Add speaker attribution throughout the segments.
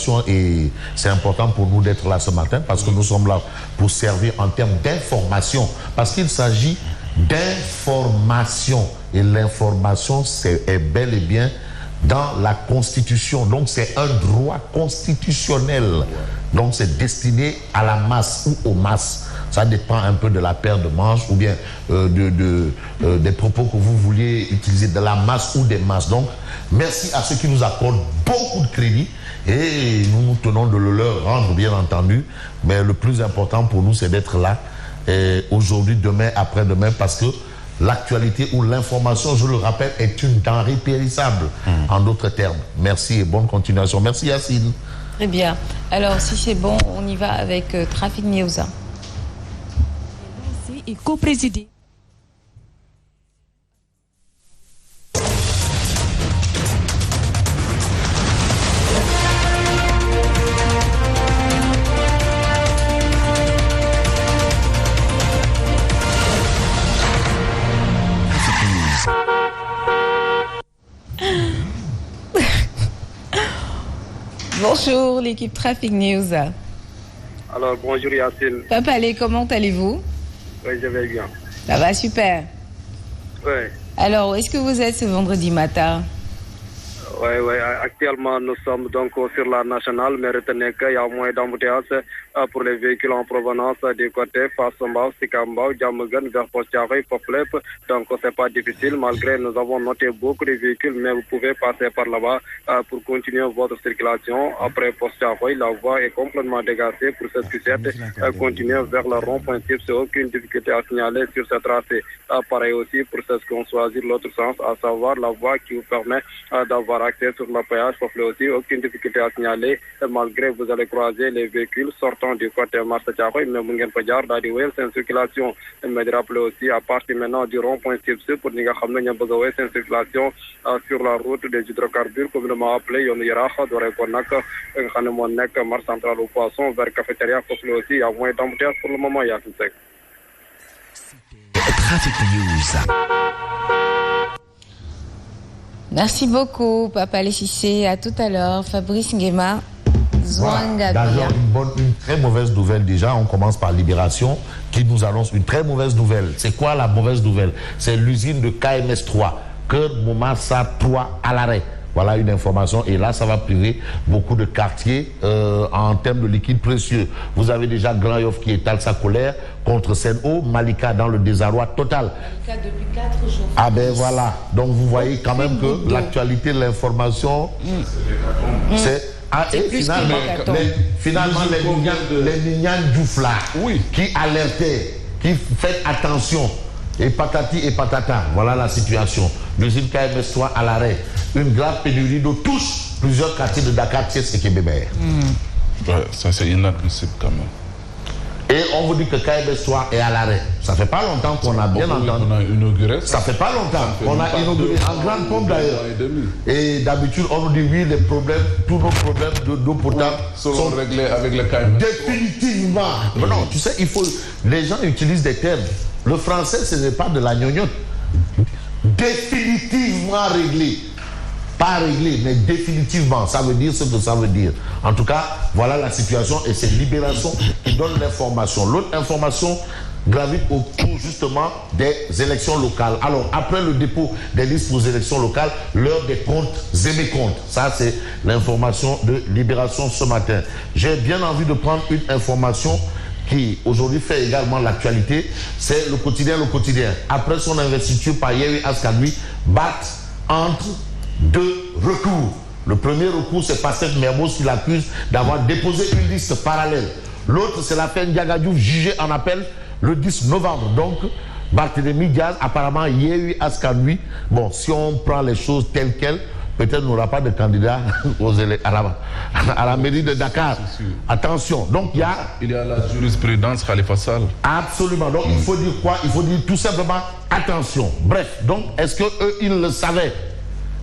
Speaker 1: information et c'est important pour nous d'être là ce matin parce que nous sommes là pour servir en termes d'information. Parce qu'il s'agit d'information et l'information est bel et bien dans la Constitution. Donc c'est un droit constitutionnel. Donc c'est destiné à la masse ou aux masses. Ça dépend un peu de la paire de manches ou bien des propos que vous vouliez utiliser, de la masse ou des masses. Donc merci à ceux qui nous accordent beaucoup de crédit et nous nous tenons de le leur rendre, bien entendu. Mais le plus important pour nous, c'est d'être là aujourd'hui, demain, après-demain, parce que l'actualité ou l'information, je le rappelle, est une denrée périssable. En d'autres termes. Merci et bonne continuation. Merci Yacine.
Speaker 2: Très bien. Alors, si c'est bon, on y va avec Traffic News.
Speaker 3: Et co-présidé.
Speaker 2: Bonjour l'équipe Traffic News.
Speaker 4: Alors bonjour Yacine.
Speaker 2: Papa Allez, comment allez-vous?
Speaker 4: Oui, je vais bien.
Speaker 2: Ça va super.
Speaker 4: Oui.
Speaker 2: Alors, où est-ce que vous êtes ce vendredi matin?
Speaker 4: Oui, actuellement nous sommes donc sur la nationale, mais retenez qu'il y a moins d'embouteillages pour les véhicules en provenance du côté Fassambao, Sikambao, Djamagan, vers Postiaray, Poflep. Donc c'est pas difficile, malgré nous avons noté beaucoup de véhicules, mais vous pouvez passer par là-bas pour continuer votre circulation. Après Postiaray, la voie est complètement dégagée pour cette Q7, continuer vers le rond-point type, c'est aucune difficulté à signaler sur ce tracé. Pareil aussi pour ceux qui ont choisi l'autre sens, à savoir la voie qui vous permet d'avoir accès sur le péage, aussi, aucune difficulté à signaler, malgré vous allez croiser les véhicules sortant du côté Marsa Thiaroye, mais Mungen Padjar, d'Adiwel, c'est une circulation. Mais de rappeler aussi, à partir maintenant du rond-point Tipsy, pour Niga Khamna Bagawe, c'est une circulation sur la route des hydrocarbures, communément appelée Yon Yaraha, Dorekonak, Khanemonek, Mar Central au Poisson, vers Cafétéria, aussi, il y a moins d'embouteillages pour le moment, il y a tout ça.
Speaker 5: Traffic News.
Speaker 2: Merci beaucoup, Papa Lessissé. À tout à l'heure. Fabrice Nguema, Zwanga.
Speaker 1: D'ailleurs, une très mauvaise nouvelle déjà. On commence par Libération qui nous annonce une très mauvaise nouvelle. C'est quoi la mauvaise nouvelle? C'est l'usine de KMS3, Cœur Momassa 3 à l'arrêt. Voilà une information et là ça va priver beaucoup de quartiers en termes de liquide précieux. Vous avez déjà Grand Yoff qui étale sa colère contre Sen'Eau, Malika dans le désarroi total.
Speaker 2: Malika depuis 4 jours.
Speaker 1: Ah ben voilà, donc vous voyez quand même que l'actualité, l'information, c'est... Ah, et finalement les Nignan Diouf là, qui alertaient, qui fait attention, et patati et patata, voilà la situation. L'usine KMS3 à l'arrêt. Une grave pénurie d'eau touche plusieurs quartiers de Dakar, Thiès et Kébémer.
Speaker 6: Ouais, ça c'est inadmissible quand même.
Speaker 1: Et on vous dit que KMS3 est à l'arrêt. Ça fait pas longtemps qu'on a bien entendu.
Speaker 6: On a inauguré ça.
Speaker 1: Ça fait pas longtemps qu'on a inauguré en grande pompe d'ailleurs. Et d'habitude on nous dit oui, les problèmes, tous nos problèmes d'eau potable
Speaker 6: sont réglés avec le KMS.
Speaker 1: Définitivement. Mais non, tu sais, il faut. Les gens utilisent des termes. Le français, ce n'est pas de la gnognotte. Définitivement réglé. Pas réglé, mais définitivement. Ça veut dire ce que ça veut dire. En tout cas, voilà la situation et c'est Libération qui donne l'information. L'autre information gravite autour justement des élections locales. Alors, après le dépôt des listes pour les élections locales, l'heure des comptes et mécomptes. Ça, c'est l'information de Libération ce matin. J'ai bien envie de prendre une information qui aujourd'hui fait également l'actualité, c'est le quotidien. Après son investiture par Yewwi Askan Wi, battent entre deux recours. Le premier recours, c'est Pastef Mermoz qui l'accuse d'avoir déposé une liste parallèle. L'autre, c'est l'affaire Ndiaga Diouf jugée en appel le 10 novembre. Donc, Barthélémy Diaz, apparemment, Yewwi Askan Wi. Bon, si on prend les choses telles quelles, peut-être n'aura pas de candidat à la mairie de Dakar. Attention. Donc il y a
Speaker 6: la jurisprudence Khalifa Sall.
Speaker 1: Absolument. Donc il faut dire quoi? Il faut dire tout simplement attention. Bref. Donc est-ce que eux ils le savaient?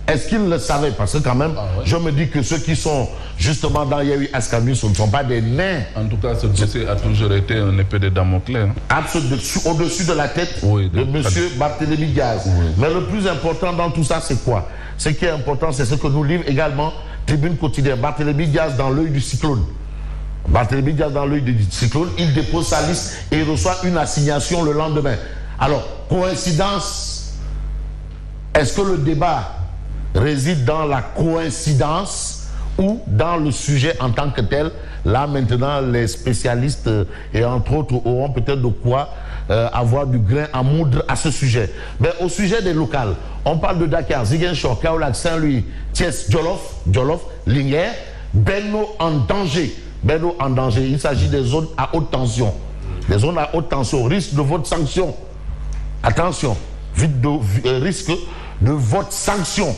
Speaker 1: Est-ce qu'ils le savaient? Parce que quand même, je me dis que ceux qui sont justement dans Yewwi Askan Wi, ce ne sont pas des nains.
Speaker 6: En tout cas, ce dossier a toujours été un épée de Damoclès.
Speaker 1: Absolument. Au-dessus de la tête de M. Barthélémy Diaz. Mais le plus important dans tout ça, c'est quoi? Ce qui est important, c'est ce que nous livre également Tribune quotidienne, Barthélémy Diaz dans l'œil du cyclone. Barthélémy Diaz dans l'œil du cyclone, il dépose sa liste et il reçoit une assignation le lendemain. Alors, coïncidence, est-ce que le débat réside dans la coïncidence ou dans le sujet en tant que tel? Là, maintenant, les spécialistes et entre autres auront peut-être de quoi avoir du grain à moudre à ce sujet. Mais au sujet des locales, on parle de Dakar, Ziguinchor, Kaolack, Saint-Louis, Thiès, Djolof, Linguère, Benno en danger. Benno en danger. Il s'agit des zones à haute tension. Les zones à haute tension, risque de vote sanction. Attention, risque de vote sanction.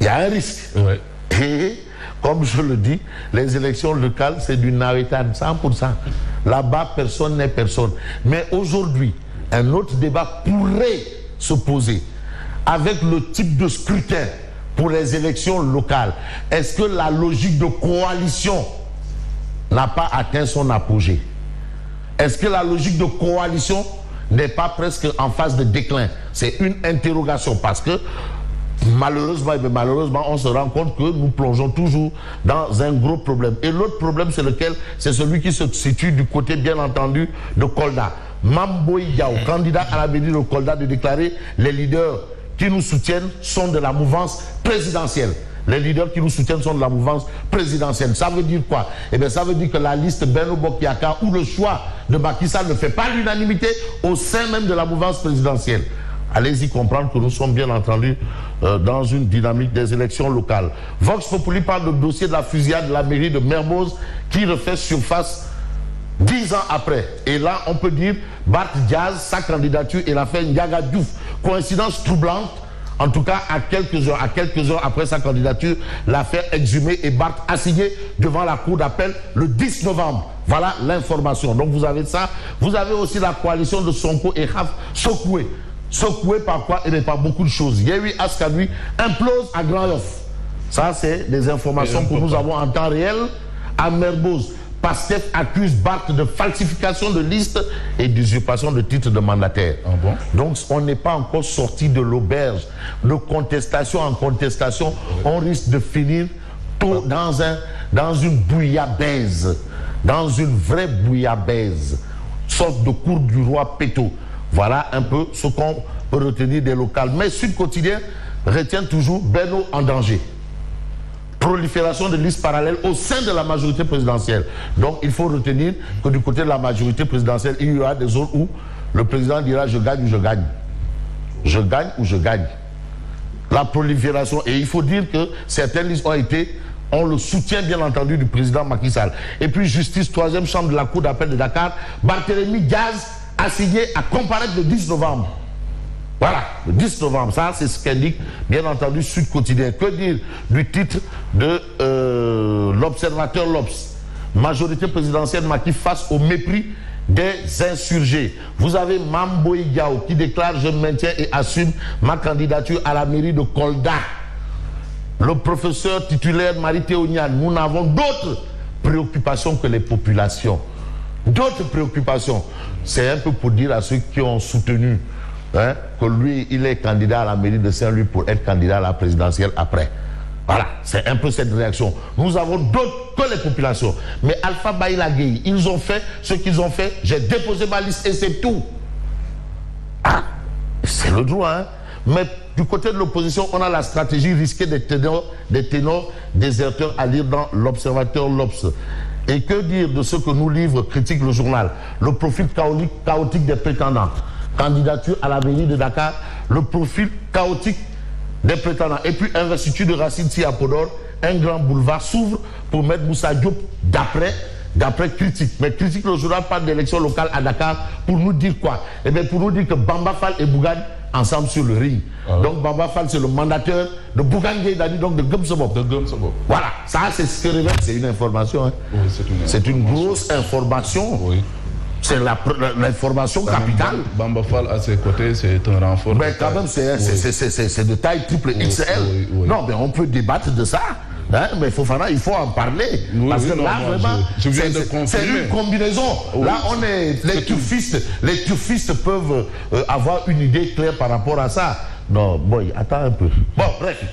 Speaker 1: Il y a un risque.
Speaker 6: Ouais.
Speaker 1: Et comme je le dis, les élections locales, c'est du naritane, 100%. Là-bas, personne n'est personne. Mais aujourd'hui, un autre débat pourrait se poser avec le type de scrutin pour les élections locales. Est-ce que la logique de coalition n'a pas atteint son apogée? Est-ce que la logique de coalition n'est pas presque en phase de déclin? C'est une interrogation parce que malheureusement, on se rend compte que nous plongeons toujours dans un gros problème. Et l'autre problème, c'est lequel? C'est celui qui se situe du côté, bien entendu, de Kolda. Mamboy Diao, candidat à la mairie de Kolda, de déclarer les leaders qui nous soutiennent sont de la mouvance présidentielle. Les leaders qui nous soutiennent sont de la mouvance présidentielle. Ça veut dire quoi? Eh bien, ça veut dire que la liste Benno Bokk Yakaar ou le choix de Macky Sall ne fait pas l'unanimité au sein même de la mouvance présidentielle. Allez-y comprendre que nous sommes bien entendu dans une dynamique des élections locales. Vox Populi parle du dossier de la fusillade de la mairie de Mermoz qui refait surface 10 ans après. Et là, on peut dire Barth Diaz, sa candidature et l'affaire Ndiaga Diouf. Coïncidence troublante. En tout cas, à quelques heures après sa candidature, l'affaire exhumée et Barth assigné devant la cour d'appel le 10 novembre. Voilà l'information. Donc vous avez ça. Vous avez aussi la coalition de Sonko et Khaf Sokoué. Secoué par quoi? Et bien par beaucoup de choses. Yehui Askanui implose à Grand Yoff. Ça, c'est des informations que nous avons en temps réel. À Mermoz, Pastef accuse Barth de falsification de liste et d'usurpation de titre de mandataire.
Speaker 6: Ah bon?
Speaker 1: Donc, on n'est pas encore sorti de l'auberge. De contestation en contestation, on risque de finir tout dans une bouillabaisse. Dans une vraie bouillabaisse. Sorte de cour du roi Péto. Voilà un peu ce qu'on peut retenir des locales. Mais Sud Quotidien retient toujours Benno en danger. Prolifération de listes parallèles au sein de la majorité présidentielle. Donc il faut retenir que du côté de la majorité présidentielle, il y aura des zones où le président dira je gagne ou je gagne. Je gagne ou je gagne. La prolifération. Et il faut dire que certaines listes ont le soutien bien entendu du président Macky Sall. Et puis justice, troisième chambre de la cour d'appel de Dakar, Barthélémy Diaz assigné à comparaître le 10 novembre. Voilà, le 10 novembre, ça c'est ce qu'indique bien entendu Sud Quotidien. Que dire du titre de l'Observateur L'Obs? Majorité présidentielle Macky face au mépris des insurgés. Vous avez Mamboy Diao qui déclare je maintiens et assume ma candidature à la mairie de Kolda. Le professeur titulaire Marie-Théo Niane, nous n'avons d'autres préoccupations que les populations. D'autres préoccupations. C'est un peu pour dire à ceux qui ont soutenu que lui, il est candidat à la mairie de Saint-Louis pour être candidat à la présidentielle après. Voilà, c'est un peu cette réaction. Nous avons d'autres que les populations. Mais Alpha Baïla Gueye, ils ont fait ce qu'ils ont fait. J'ai déposé ma liste et c'est tout. Ah, c'est le droit, hein. Mais du côté de l'opposition, on a la stratégie risquée des ténors déserteurs à lire dans l'Observateur L'Obs. Et que dire de ce que nous livre Critique le journal? Le profil chaotique des prétendants. Candidature à la mairie de Dakar, le profil chaotique des prétendants. Et puis investiture de Racine Sy à Podor, un grand boulevard s'ouvre pour mettre Moussa Diop d'après Critique. Mais Critique le journal parle d'élections locales à Dakar pour nous dire quoi? Eh bien pour nous dire que Bamba Fall et Bougane ensemble sur le ring. Ah oui. Donc Bamba Fall c'est le mandataire de Bougane Gueye Dany, donc de Gumsebop. Voilà, ça c'est ce que révèle, c'est une information. Hein. Oui, c'est une grosse information. Oui. C'est l'information capitale.
Speaker 6: Bamba Fall à ses côtés, c'est un renfort.
Speaker 1: Mais quand même, c'est de taille triple XL. Oui. Non, mais on peut débattre de ça. Hein, mais Fofana, il faut en parler. Oui, parce que là, vraiment, c'est une combinaison. Oui. Là, on est. Les turfistes peuvent avoir une idée claire par rapport à ça. Non, boy, attends un peu. Bon, bref.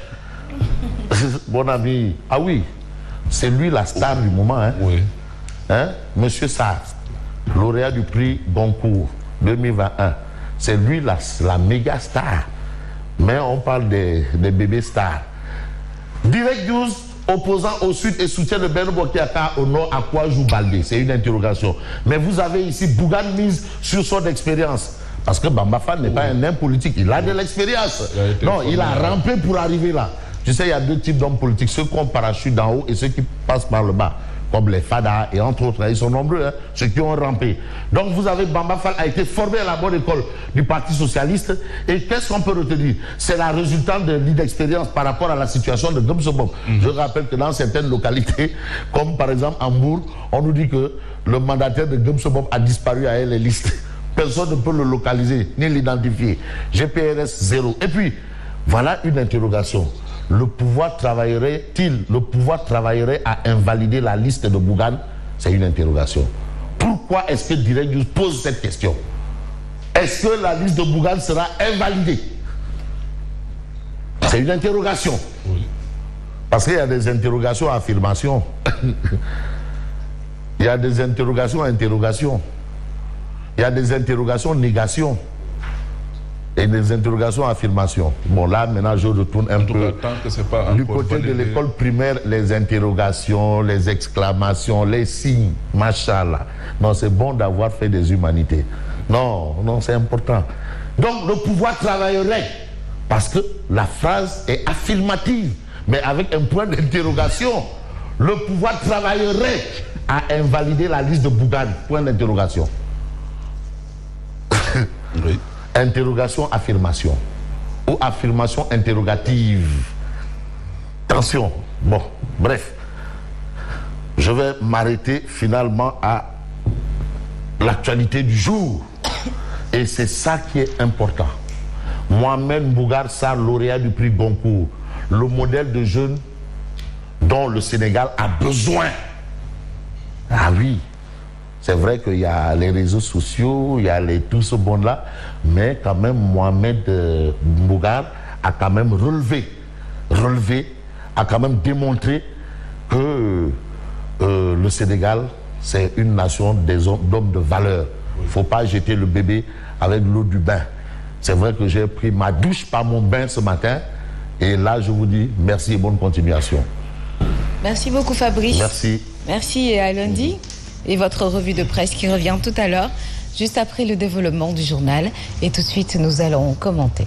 Speaker 1: Mon ami, ah oui, c'est lui la star du moment. Hein?
Speaker 6: Oui.
Speaker 1: Hein? Monsieur Sarr, lauréat du prix Goncourt 2021. C'est lui la méga star. Mais on parle des bébés stars. Direct 12, opposant au sud et soutien de Ben Bokiyaka au nord, à quoi joue Baldé? C'est une interrogation. Mais vous avez ici Bougane mise sur son expérience. Parce que Bamba Fall n'est pas un homme politique, il a de l'expérience. Non, il a rampé pour arriver là. Tu sais, il y a deux types d'hommes politiques, ceux qui ont parachute d'en haut et ceux qui passent par le bas, comme les Fada et entre autres. Ils sont nombreux, hein, ceux qui ont rampé. Donc vous avez Bamba Fall a été formé à la bonne école du Parti Socialiste. Et qu'est-ce qu'on peut retenir? C'est la résultante de l'inexpérience par rapport à la situation de Gumsobop. Je rappelle que dans certaines localités, comme par exemple Hambourg, on nous dit que le mandataire de Gumsobop a disparu à les listes. Personne ne peut le localiser, ni l'identifier. GPRS 0. Et puis, voilà une interrogation. Le pouvoir travaillerait-il, le pouvoir travaillerait à invalider la liste de Bougane? C'est une interrogation. Pourquoi est-ce que Direct News pose cette question? Est-ce que la liste de Bougane sera invalidée? C'est une interrogation. Oui. Parce qu'il y a des interrogations, affirmations. Il y a des interrogations, interrogations. Il y a des interrogations, négations. Et des interrogations, affirmations. Bon, là, maintenant, je retourne un peu. Du côté de l'école primaire, les interrogations, les exclamations, les signes, machallah. Non, c'est bon d'avoir fait des humanités. Non, non, c'est important. Donc, le pouvoir travaillerait. Parce que la phrase est affirmative, mais avec un point d'interrogation. Le pouvoir travaillerait à invalider la liste de Bougane. Point d'interrogation. Oui. Interrogation, affirmation. Ou affirmation interrogative. Attention. Bon, bref. Je vais m'arrêter finalement à l'actualité du jour. Et c'est ça qui est important. Mohamed Mbougar Sarr, lauréat du prix Goncourt, le modèle de jeune dont le Sénégal a besoin. Ah oui. C'est vrai qu'il y a les réseaux sociaux, il y a tout ce monde-là, mais quand même Mohamed Mbougar a quand même relevé, a quand même démontré que le Sénégal, c'est une nation d'hommes de valeur. Il ne faut pas jeter le bébé avec l'eau du bain. C'est vrai que j'ai pris ma douche par mon bain ce matin, et là je vous dis merci et bonne continuation.
Speaker 2: Merci beaucoup Fabrice.
Speaker 1: Merci.
Speaker 2: Merci et à lundi. Et votre revue de presse qui revient tout à l'heure, juste après le développement du journal. Et tout de suite, nous allons commenter.